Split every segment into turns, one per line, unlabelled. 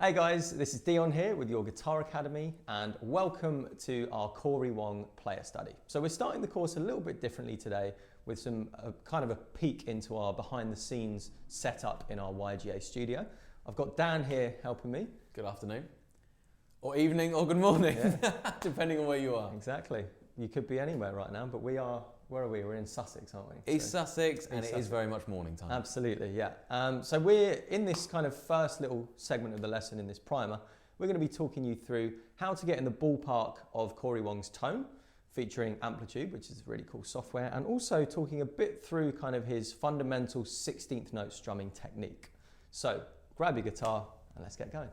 Hey guys, this is Dion here with your Guitar Academy and welcome to our Cory Wong player study. So we're starting the course a little bit differently today with some kind of a peek into our behind the scenes setup in our YGA studio. I've got Dan here helping me.
Good afternoon, or evening, or good morning, depending on where you are.
Exactly. You could be anywhere right now, but we are, where are we? We're in Sussex, aren't we?
East Sussex, and it is very much morning time.
Absolutely, yeah. So we're in this kind of first little segment of the lesson in this primer. We're going to be talking you through how to get in the ballpark of Cory Wong's tone, featuring Amplitude, which is really cool software, and also talking a bit through kind of his fundamental 16th note strumming technique. So grab your guitar and let's get going.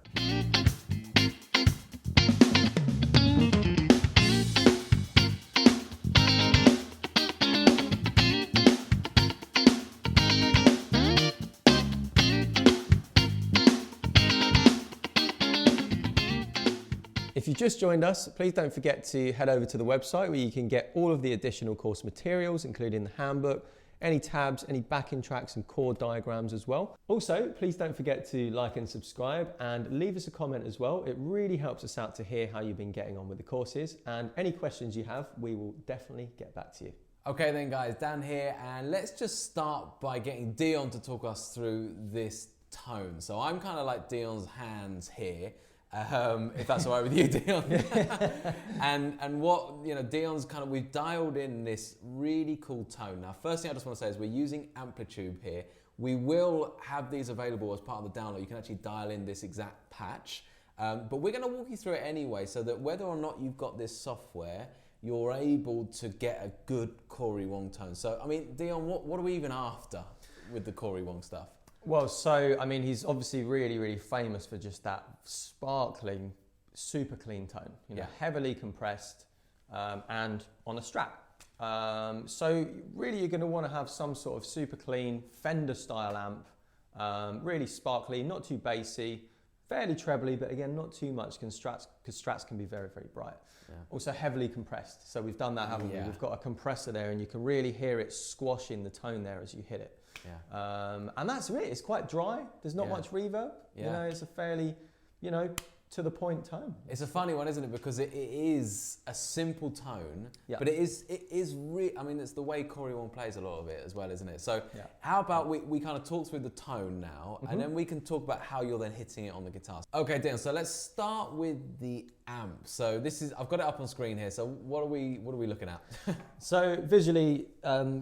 If you just joined us, please don't forget to head over to the website where you can get all of the additional course materials, including the handbook, any tabs, any backing tracks and chord diagrams as well. Also, please don't forget to like and subscribe and leave us a comment as well. It really helps us out to hear how you've been getting on with the courses, and any questions you have, we will definitely get back to you.
Okay then guys, Dan here, and let's just start by getting Dion to talk us through this tone. So I'm kind of like Dion's hands here. If that's all right with you, Dion. and what, you know, Dion's kind of, we've dialed in this really cool tone. Now, first thing I just want to say is we're using Amplitude here. We will have these available as part of the download. You can actually dial in this exact patch. But we're going to walk you through it anyway, so that whether or not you've got this software, you're able to get a good Cory Wong tone. So, I mean, Dion, what are we even after with the Cory Wong stuff?
Well, so, I mean, he's obviously really, really famous for just that sparkling, super clean tone, you know, heavily compressed and on a Strat. So really you're going to want to have some sort of super clean Fender style amp, really sparkly, not too bassy, fairly trebly, but again, not too much because Strats can be very, very bright. Yeah. Also heavily compressed. So we've done that, haven't we? We've got a compressor there and you can really hear it squashing the tone there as you hit it. Yeah. And that's it. It's quite dry. There's not much reverb. Yeah. You know, it's a fairly, you know, to the point tone.
It's a funny one, isn't it? Because it is a simple tone, but I mean, it's the way Cory Wong plays a lot of it as well, isn't it? So how about we kind of talk through the tone now, and then we can talk about how you're then hitting it on the guitar. Okay, Dan, so let's start with the amp. So this is, I've got it up on screen here. So what are we looking at?
So visually,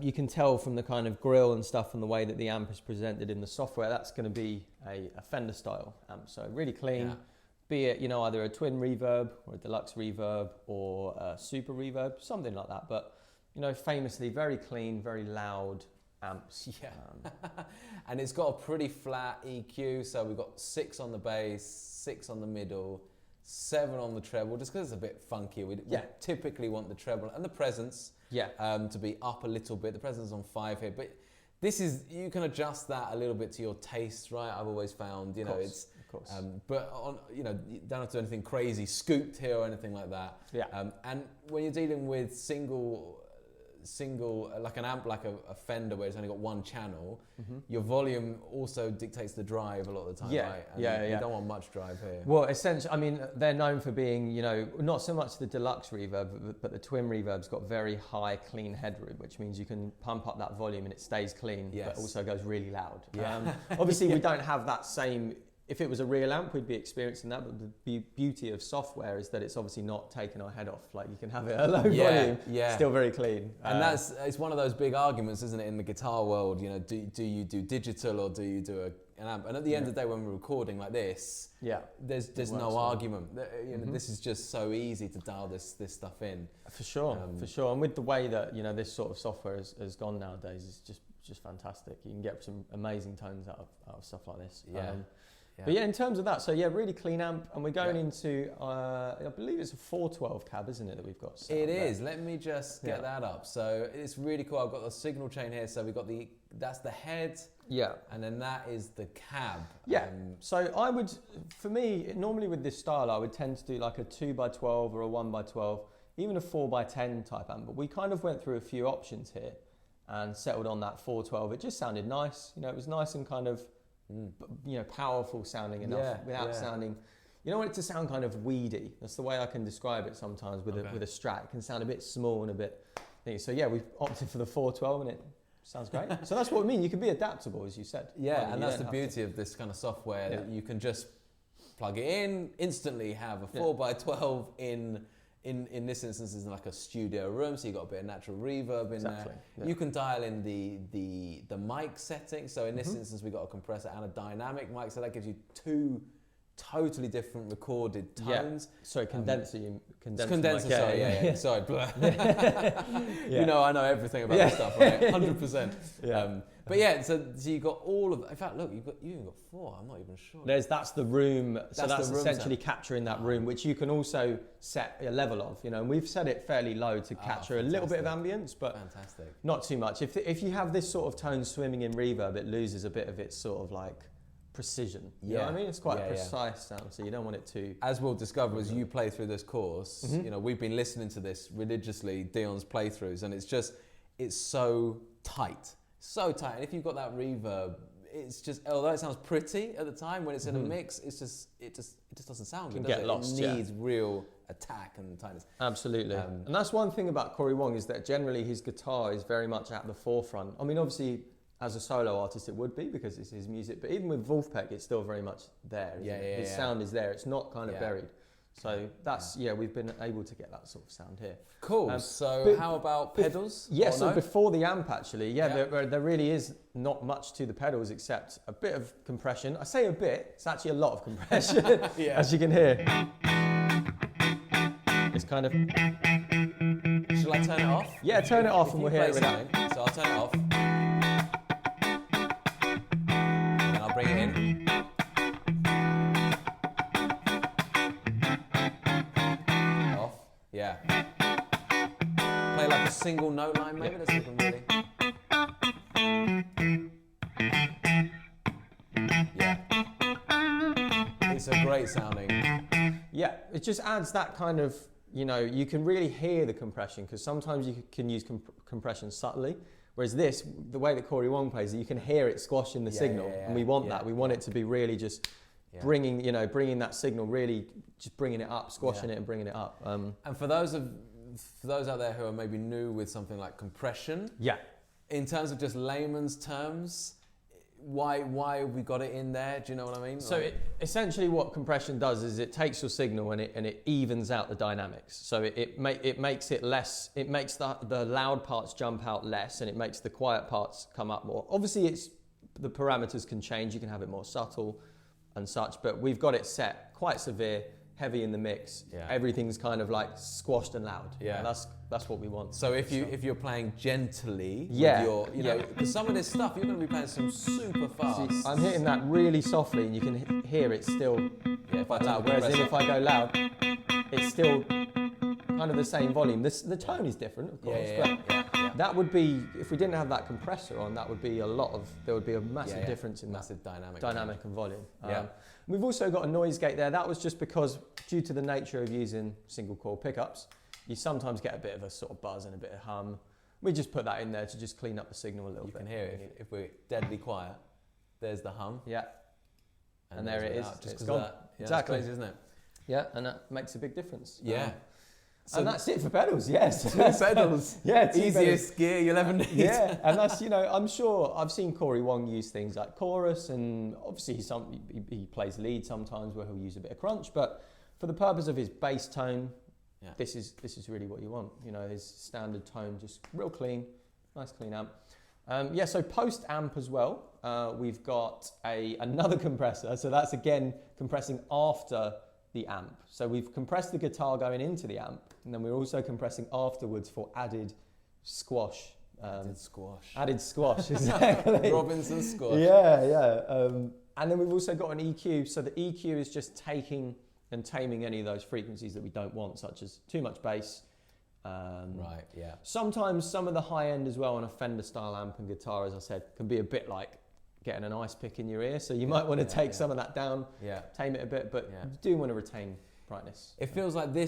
you can tell from the kind of grill and stuff and the way that the amp is presented in the software, that's going to be a Fender style amp. So really clean. Yeah. Be it, you know, either a twin reverb or a deluxe reverb or a super reverb, something like that. But, you know, famously very clean, very loud amps.
Yeah. And it's got a pretty flat EQ. So we've got 6 on the bass, 6 on the middle, 7 on the treble, just because it's a bit funky. We typically want the treble and the presence to be up a little bit. The presence is on 5 here, but this is, you can adjust that a little bit to your taste, right? I've always found, you know, it's, but on, you know, you don't have to do anything crazy scooped here or anything like that. Yeah. And when you're dealing with single, like an amp, like a Fender where it's only got one channel, your volume also dictates the drive a lot of the time, right? And you don't want much drive here.
Well, essentially, I mean, they're known for being, you know, not so much the deluxe reverb, but the twin reverb's got very high clean headroom, which means you can pump up that volume and it stays clean, but also goes really loud. Yeah. Obviously, we don't have that same. If it was a real amp, we'd be experiencing that, but the beauty of software is that it's obviously not taking our head off. Like, you can have it at a low volume, still very clean.
And it's one of those big arguments, isn't it, in the guitar world? You know, do you do digital or do you do an amp? And at the end of the day, when we're recording like this, there's no argument. You know, this is just so easy to dial this stuff in. For sure, for sure. And with the way that, you know, this sort of software has gone nowadays, it's just fantastic. You can get some amazing tones out of stuff like this. But in terms of that, so really clean amp, and we're going into, I believe it's a 412 cab, isn't it, that we've got set up there? It is. Let me just get that up. So it's really cool. I've got the signal chain here. So we've got that's the head. Yeah. And then that is the cab. Yeah.
So I would, for me, normally with this style, I would tend to do like a 2x12 or a 1x12, even a 4x10 type amp. But we kind of went through a few options here and settled on that 412. It just sounded nice. You know, it was nice and kind of powerful sounding enough without sounding. You don't want it to sound kind of weedy. That's the way I can describe it sometimes with a Strat. It can sound a bit small and a bit. So yeah, we've opted for the 412, and it sounds great. So that's what we mean. You can be adaptable, as you said.
Yeah, and that's the beauty of this kind of software that you can just plug it in, instantly have a 4x12 in this instance is like a studio room, so you've got a bit of natural reverb in there. Yeah. You can dial in the mic setting. So in this instance, we've got a compressor and a dynamic mic, so that gives you two totally different recorded tones.
Yeah. Sorry, condenser.
Condenser, sorry, sorry. You know, I know everything about this stuff, right? 100%. But yeah, so you got all of. In fact, look, you've got 4. I'm not even sure.
That's the room. So that's essentially capturing that room, which you can also set a level of. And we've set it fairly low to capture a little bit of ambience, but not too much. If you have this sort of tone swimming in reverb, it loses a bit of its sort of like precision. You know what I mean? It's quite a precise sound, so you don't want it to.
As we'll discover as you play through this course, we've been listening to this religiously, Dion's playthroughs, and it's so tight. So tight, and if you've got that reverb, it's just, although it sounds pretty at the time, when it's in a mix, it just doesn't sound good.
Get lost.
It needs real attack and tightness.
Absolutely, and that's one thing about Cory Wong, is that generally his guitar is very much at the forefront. I mean, obviously, as a solo artist, it would be because it's his music, but even with Wolfpack, it's still very much there. His sound is there; it's not kind of buried. So that's we've been able to get that sort of sound here.
Cool. So how about pedals?
So before the amp, actually, there really is not much to the pedals except a bit of compression. I say a bit; it's actually a lot of compression, as you can hear. It's kind of.
Shall I turn it off?
Yeah, turn it off, and we'll hear it without.
So I'll turn it off, and then I'll bring it in. Yeah. Play like a single note line, maybe. Let's look really. Yeah. It's a great sounding.
Yeah, it just adds that kind of, you can really hear the compression, because sometimes you can use compression subtly. Whereas this, the way that Cory Wong plays it, you can hear it squashing the signal, and we want that. We want it to be really just bringing that signal, really just bringing it up, squashing it and bringing it up.
And for those out there who are maybe new with something like compression, in terms of just layman's terms, why have we got it in there? Do you know what I mean?
So essentially what compression does is it takes your signal and it evens out the dynamics. So it makes it less, it makes the loud parts jump out less, and it makes the quiet parts come up more. Obviously the parameters can change, you can have it more subtle and such, but we've got it set quite severe, heavy in the mix. Everything's kind of like squashed and loud. And that's what we want.
So if you're playing gently, with your, because some of this stuff you're going to be playing some super fast.
See, I'm hitting that really softly, and you can hear it still quite loud. Whereas if I go loud, it's still kind of the same volume. The tone is different, of course, but that would be, if we didn't have that compressor on, there would be a massive difference in
massive
that dynamic and volume. We've also got a noise gate there. That was just because, due to the nature of using single coil pickups, you sometimes get a bit of a sort of buzz and a bit of hum. We just put that in there to just clean up the signal a little bit.
You can hear it if we're deadly quiet. There's the hum.
And there it is.
It's gone. Exactly. That's crazy, isn't it?
Yeah, and that makes a big difference.
So
and that's it for pedals, yes.
2 pedals. Easiest gear you'll ever need.
And that's, I'm sure I've seen Cory Wong use things like chorus, and obviously he plays lead sometimes where he'll use a bit of crunch, but for the purpose of his bass tone, this is really what you want. His standard tone, just real clean, nice clean amp. So post amp as well, we've got another compressor, so that's again compressing after the amp. So we've compressed the guitar going into the amp, and then we're also compressing afterwards for added squash. Added squash, exactly.
Robinson squash.
And then we've also got an EQ. So the EQ is just taking and taming any of those frequencies that we don't want, such as too much bass. Sometimes some of the high end as well on a Fender style amp and guitar, as I said, can be a bit like getting an ice pick in your ear, so you might want to take some of that down, tame it a bit, but you do want to retain brightness.
It feels like the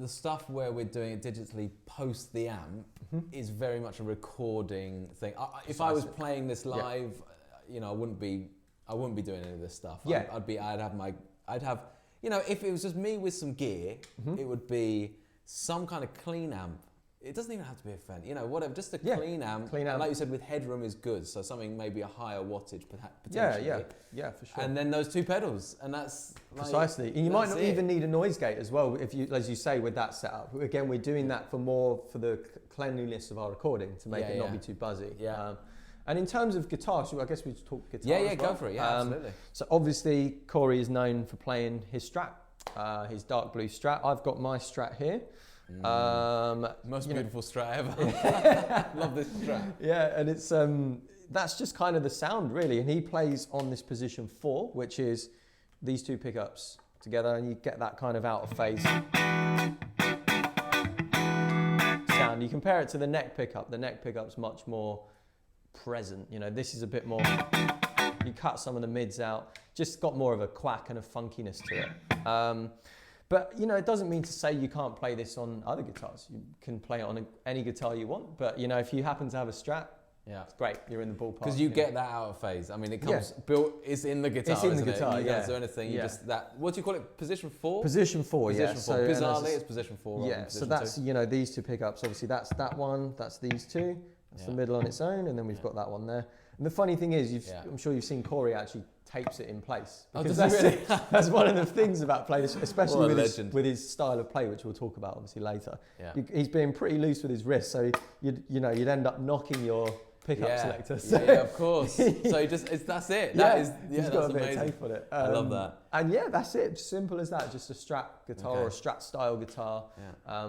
stuff where we're doing it digitally post the amp is very much a recording thing. If I was playing this live, I I wouldn't be doing any of this stuff.
Yeah.
I'd have, you know, if it was just me with some gear, it would be some kind of clean amp. It doesn't even have to be a Fender, you know, whatever, just a clean amp.
Clean amp.
Like you said, with headroom is good, so something maybe a higher wattage potentially.
Yeah, for sure.
And then those two pedals, and that's like,
precisely. And you might not even need a noise gate as well, if you, as you say, with that setup. Again, we're doing that for the cleanliness of our recording, to make it not be too buzzy.
Yeah.
And in terms of guitar, so I guess we talk guitar.
Yeah,
as well.
go for it. Yeah, absolutely.
So obviously, Cory is known for playing his Strat, his dark blue Strat. I've got my Strat here.
Most beautiful Strat ever. Love this Strat.
Yeah, and it's that's just kind of the sound, really. And he plays on this position 4, which is these two pickups together, and you get that kind of out of phase sound. You compare it to the neck pickup. The neck pickup's much more present. You know, this is a bit more. You cut some of the mids out. Just got more of a quack and a funkiness to it. But, you know, it doesn't mean to say you can't play this on other guitars. You can play it on any guitar you want. But, you know, if you happen to have a Strat, it's great. You're in the ballpark.
Because you get that out of phase. I mean, it comes built, it's in the guitar,
it's in the guitar,
You don't do anything, you just, what do you call it, position 4?
Position 4,
position 4.
So,
bizarrely, it's position 4.
Yeah, so that's, 2. You know, these two pickups, obviously that's that one, that's these two. That's the middle on its own, and then we've got that one there. And the funny thing is, I'm sure you've seen Cory actually tapes it in place. Because that's one of the things about playing, especially with his style of play, which we'll talk about obviously later.
Yeah.
He's being pretty loose with his wrist, so you'd end up knocking your pickup selector. So
yeah, of course. So that's it.
He's got a bit of tape on it.
I love that.
And that's it. Simple as that. Just a Strat guitar or a Strat style guitar. Yeah.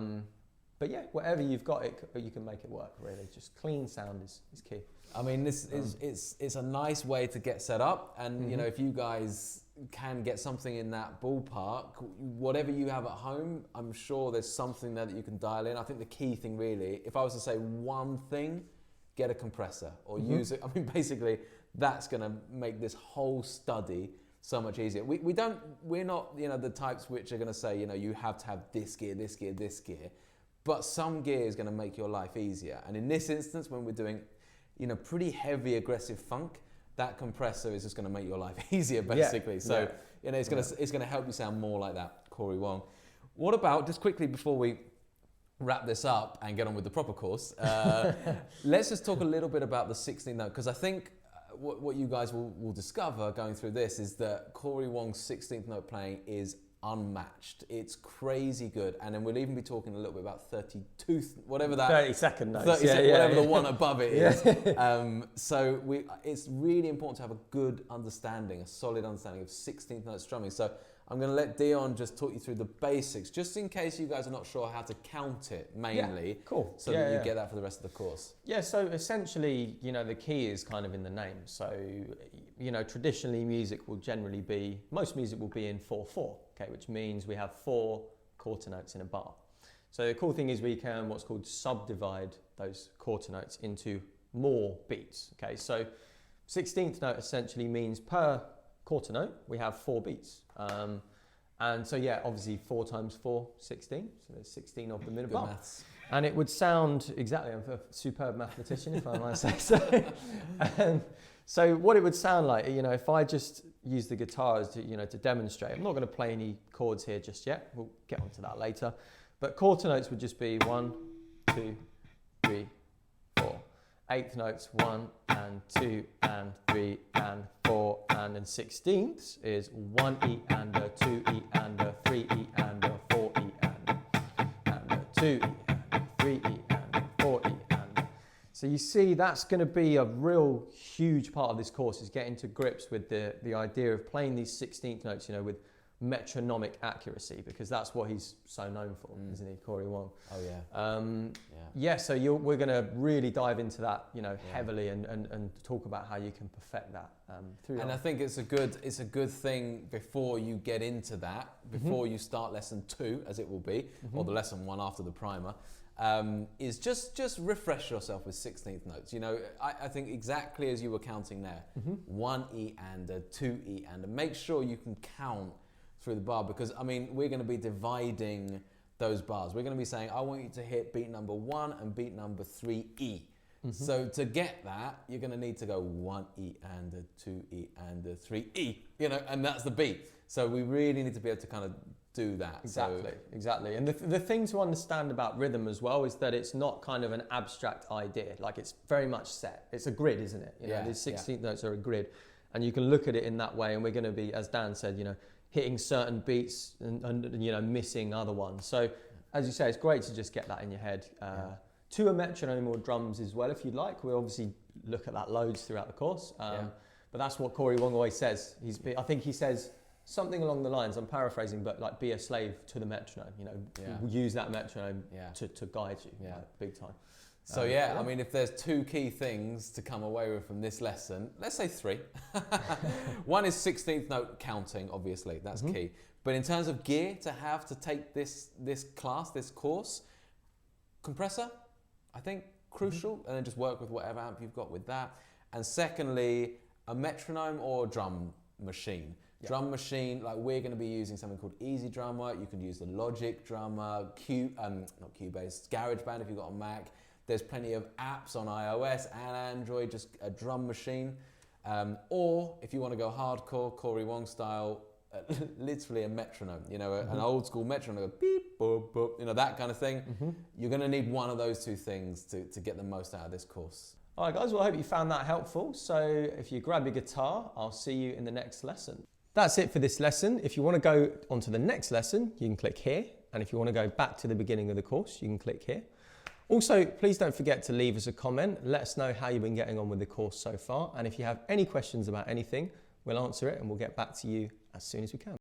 But yeah, whatever you've got, you can make it work. Really, just clean sound is key.
I mean, this is it's a nice way to get set up, and you know, if you guys can get something in that ballpark, whatever you have at home, I'm sure there's something there that you can dial in. I think the key thing, really, if I was to say one thing, get a compressor or use it. I mean, basically, that's going to make this whole study so much easier. We're not, you know, the types which are going to say, you know, you have to have this gear, this gear, this gear. But some gear is going to make your life easier. And in this instance, when we're doing, you know, pretty heavy aggressive funk, that compressor is just going to make your life easier, basically. So, you know, it's going to help you sound more like that Cory Wong. What about, just quickly before we wrap this up and get on with the proper course, let's just talk a little bit about the 16th note, because I think what you guys will discover going through this is that Cory Wong's 16th note playing is unmatched. It's crazy good, and then we'll even be talking a little bit about 32, whatever that
32nd notes,
whatever the one above it is. So it's really important to have a good understanding, a solid understanding of 16th note strumming. So I'm going to let Dion just talk you through the basics, just in case you guys are not sure how to count it mainly.
Cool.
So that you get that for the rest of the course.
Yeah, so essentially, you know, the key is kind of in the name. So, you know, traditionally most music will be in 4/4, okay, which means we have 4 quarter notes in a bar. So the cool thing is we can what's called subdivide those quarter notes into more beats, okay? So 16th note essentially means per quarter note we have 4 beats. And so obviously 4 times 4, 16. So there's 16 of them in a bar.
Maths.
And it would sound, exactly, I'm a superb mathematician if I might say so. So what it would sound like, you know, if I just use the guitars to demonstrate, I'm not going to play any chords here just yet. We'll get onto that later. But quarter notes would just be 1, 2, 3, 4. 8th notes 1 and 2 and 3 and 4, and then 16ths is 1 E and a 2 E and a 3 E and a 4 E and a 2 E and a 3 E and a 4 E and. So you see, that's going to be a real huge part of this course, is getting to grips with the idea of playing these 16th notes, you know, with metronomic accuracy, because that's what he's so known for, isn't he, Cory Wong?
Oh yeah.
So we're going to really dive into that, you know, heavily and talk about how you can perfect that through.
And I think it's a good thing before you get into that, before you start lesson 2, as it will be, or the lesson 1 after the primer, is just refresh yourself with 16th notes. You know, I think exactly as you were counting there, 1 E and a 2 E and a. Make sure you can count through the bar, because I mean, we're going to be dividing those bars. We're going to be saying, I want you to hit beat number 1 and beat number 3 E. So to get that, you're going to need to go 1 E and a 2 E and a 3 E, you know, and that's the beat. So we really need to be able to kind of do that.
Exactly. And the thing to understand about rhythm as well is that it's not kind of an abstract idea. Like, it's very much set. It's a grid, isn't it? You know, these 16th notes are a grid, and you can look at it in that way. And we're going to be, as Dan said, you know, hitting certain beats and you know, missing other ones. So as you say, it's great to just get that in your head. To a metronome or drums as well, if you'd like. We'll obviously look at that loads throughout the course. But that's what Cory Wong always says. I think he says something along the lines, I'm paraphrasing, but like, be a slave to the metronome, you know, use that metronome to guide you, like, big time.
So I mean, if there's 2 key things to come away with from this lesson, let's say 3. One is 16th note counting, obviously, that's key. But in terms of gear to have to take this class, this course, compressor, I think, crucial, and then just work with whatever amp you've got with that. And secondly, a metronome or drum machine. Drum machine, like, we're going to be using something called Easy Drummer. You can use the Logic Drummer, not Cubase, GarageBand if you've got a Mac. There's plenty of apps on iOS and Android, just a drum machine. Or if you want to go hardcore, Cory Wong style, literally a metronome, you know, an old school metronome, beep, boop, boop, you know, that kind of thing. You're going to need one of those 2 things to get the most out of this course.
All right, guys, well, I hope you found that helpful. So if you grab your guitar, I'll see you in the next lesson. That's it for this lesson. If you want to go on to the next lesson, you can click here. And if you want to go back to the beginning of the course, you can click here. Also, please don't forget to leave us a comment. Let us know how you've been getting on with the course so far. And if you have any questions about anything, we'll answer it and we'll get back to you as soon as we can.